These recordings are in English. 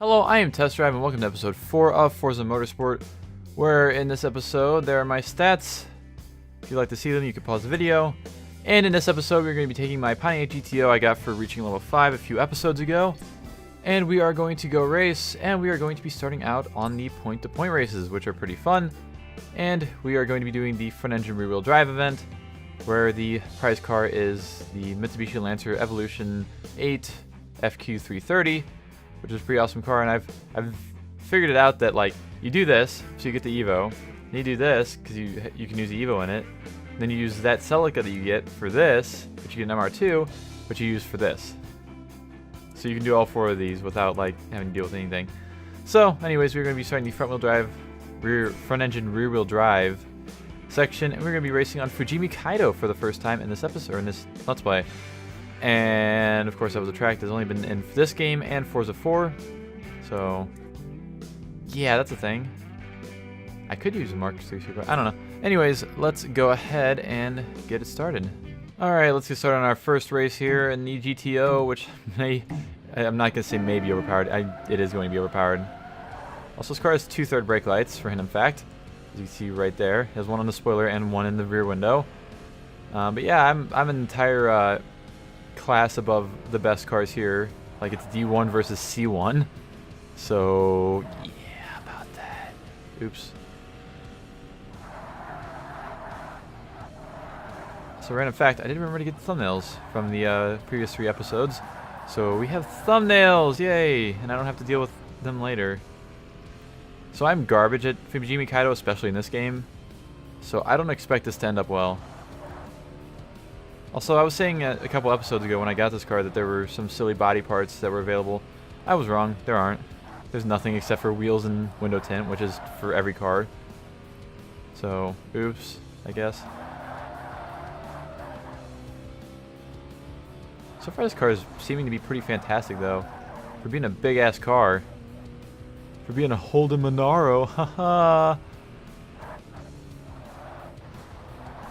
Hello, I am Test Drive, and welcome to episode 4 of Forza Motorsport, where in this episode there are my stats. If you'd like to see them, you can pause the video. And in this episode, we're going to be taking my Pontiac GTO I got for reaching level 5 a few episodes ago. And we are going to go race, and we are going to be starting out on the point-to-point races, which are pretty fun. And we are going to be doing the front-engine rear-wheel drive event, where the prize car is the Mitsubishi Lancer Evolution 8 FQ330. Which is a pretty awesome car, and I've figured it out that like you do this, so you get the Evo, and you do this because you can use the Evo in it, and then you use that Celica that you get for this, which you get an MR2, which you use for this. So you can do all 4 of these without like having to deal with anything. So, anyways, we're going to be starting the front-engine rear-wheel drive section, and we're going to be racing on Fujimi Kaido for the first time in this episode, or in this Let's Play. And of course that was a track that's only been in this game and Forza 4. So yeah, that's a thing. I could use a Mark III Super. I don't know. Anyways, let's go ahead and get it started. Alright, let's get started on our first race here in the GTO, which I'm not going to say maybe overpowered. It is going to be overpowered. Also, this car has 2/3 brake lights for him, in fact. As you can see right there. It has one on the spoiler and one in the rear window. But yeah, I'm an entire class above the best cars here. Like, it's D1 versus C1. So yeah, about that. Oops. So random fact, I did remember to get the thumbnails from the previous 3 episodes. So we have thumbnails, yay! And I don't have to deal with them later. So I'm garbage at Fujimi Kaido, especially in this game. So I don't expect this to end up well. Also, I was saying a couple episodes ago when I got this car that there were some silly body parts that were available. I was wrong. There aren't. There's nothing except for wheels and window tint, which is for every car. So, oops, I guess. So far this car is seeming to be pretty fantastic, though. For being a big-ass car. For being a Holden Monaro, haha.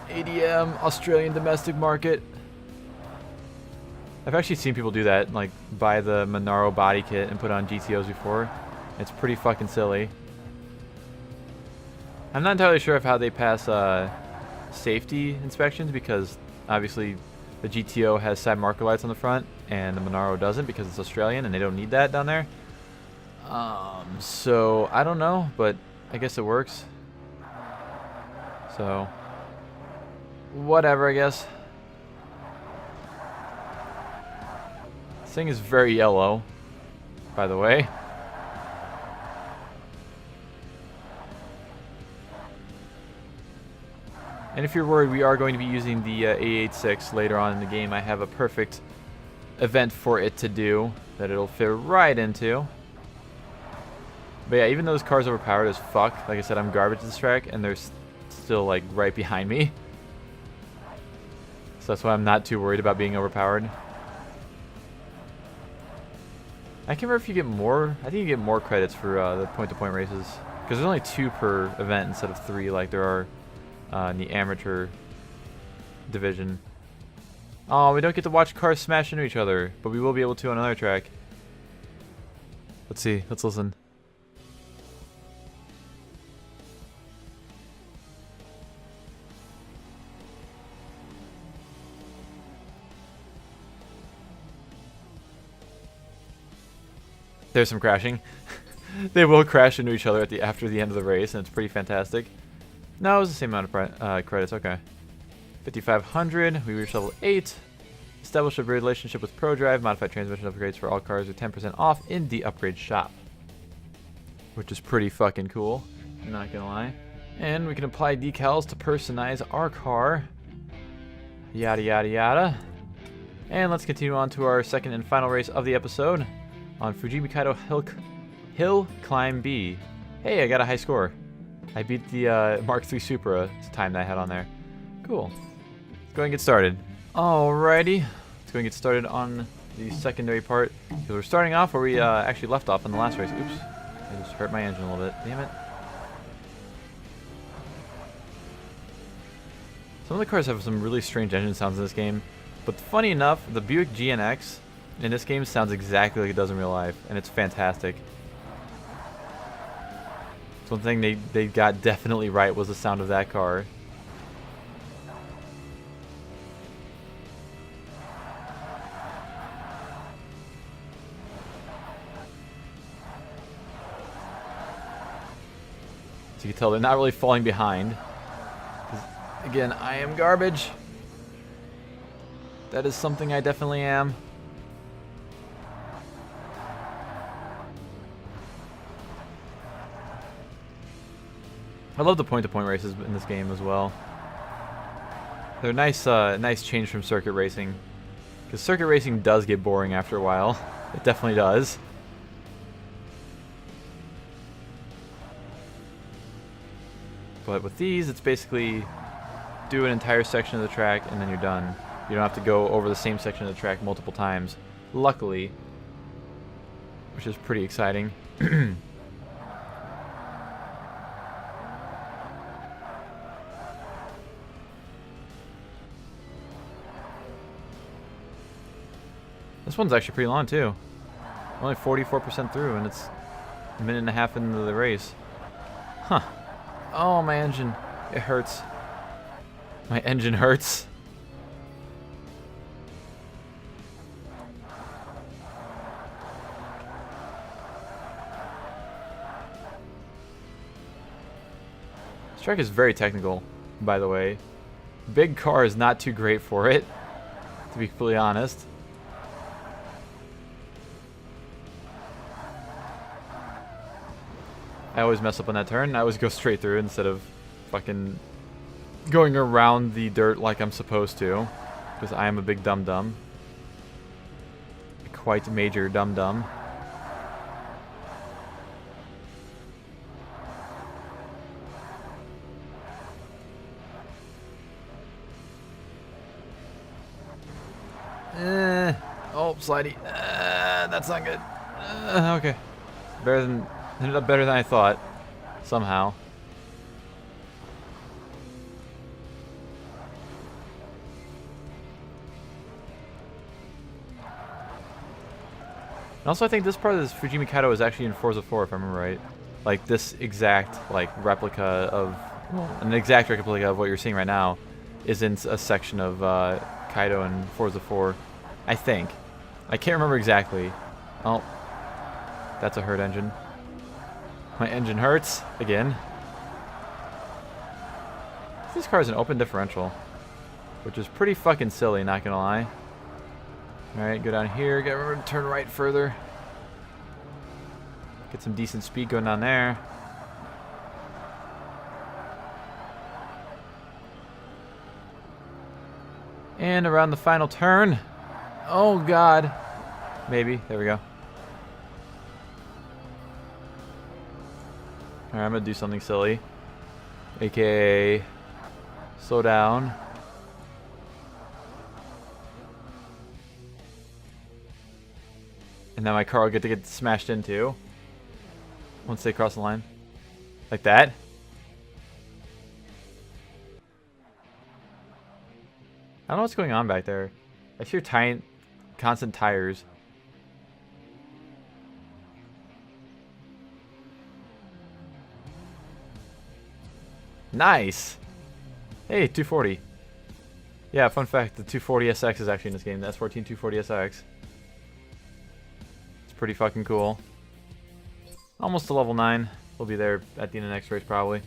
ADM, Australian domestic market. I've actually seen people do that, like buy the Monaro body kit and put on GTOs before. It's pretty fucking silly. I'm not entirely sure of how they pass safety inspections, because obviously the GTO has side marker lights on the front and the Monaro doesn't because it's Australian and they don't need that down there. So I don't know, but I guess it works. So whatever, I guess. This thing is very yellow, by the way. And if you're worried, we are going to be using the A86 later on in the game. I have a perfect event for it to do that it'll fit right into. But yeah, even though this car's overpowered as fuck, like I said, I'm garbage at this track, and they're still like right behind me. So that's why I'm not too worried about being overpowered. I can't remember if you get more. I think you get more credits for the point-to-point races. Because there's only 2 per event instead of 3 like there are in the amateur division. Oh, we don't get to watch cars smash into each other. But we will be able to on another track. Let's see. Let's listen. There's some crashing. They will crash into each other after the end of the race, and it's pretty fantastic. No, it was the same amount of credits. Okay. 5,500. We reached level 8. Establish a relationship with ProDrive. Modified transmission upgrades for all cars with 10% off in the upgrade shop. Which is pretty fucking cool. I'm not gonna lie. And we can apply decals to personalize our car. Yada yada yada. And let's continue on to our second and final race of the episode. On Fujimi Kaido Hill Climb B. Hey, I got a high score. I beat the Mark III Supra time that I had on there. Cool. Let's go ahead and get started. Alrighty. Let's go and get started on the secondary part. Because we're starting off where we actually left off in the last race. Oops. I just hurt my engine a little bit. Damn it. Some of the cars have some really strange engine sounds in this game. But funny enough, the Buick GNX in this game sounds exactly like it does in real life, and it's fantastic. One thing they got definitely right was the sound of that car. So you can tell they're not really falling behind. Again, I am garbage. That is something I definitely am. I love the point-to-point races in this game as well. They're a nice change from circuit racing. Because circuit racing does get boring after a while. It definitely does. But with these, it's basically do an entire section of the track and then you're done. You don't have to go over the same section of the track multiple times. Luckily. Which is pretty exciting. This one's actually pretty long too. Only 44% through and it's a minute and a half into the race. Huh. Oh, my engine. It hurts. My engine hurts. This track is very technical, by the way. Big car is not too great for it, to be completely honest. I always mess up on that turn. I always go straight through instead of fucking going around the dirt like I'm supposed to. Because I am a big dum-dum. A quite major dum-dum. Oh, slidey. That's not good. Okay. Ended up better than I thought. Somehow. And also I think this part of this Fujimi Kaido is actually in Forza 4 if I remember right. Like this exact replica of an exact replica of what you're seeing right now is in a section of Kaido in Forza 4. I think. I can't remember exactly. Oh. That's a hurt engine. My engine hurts again. This car is an open differential, which is pretty fucking silly, not gonna lie. Alright, go down here, gotta remember to turn right further. Get some decent speed going down there. And around the final turn. Oh god. Maybe, there we go. Alright, I'm gonna do something silly. AKA slow down. And now my car will get smashed into once they cross the line. Like that. I don't know what's going on back there. I hear constant tires. Nice! Hey, 240. Yeah, fun fact, the 240SX is actually in this game. The S14 240SX. It's pretty fucking cool. Almost to level 9. We'll be there at the end of the next race, probably.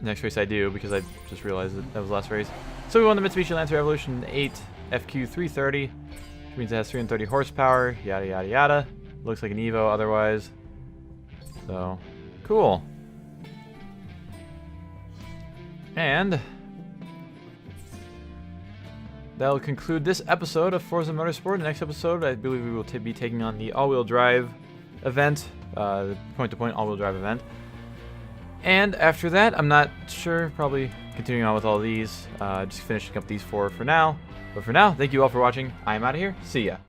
Next race I do, because I just realized that was the last race. So we won the Mitsubishi Lancer Evolution 8 FQ330, which means it has 330 horsepower, yada yada yada. Looks like an Evo otherwise. So, cool. And that'll conclude this episode of Forza Motorsport. The next episode, I believe we will be taking on the all-wheel drive event, the point-to-point all-wheel drive event. And after that, I'm not sure, probably continuing on with all these, just finishing up these 4 for now. But for now, thank you all for watching. I'm out of here. See ya.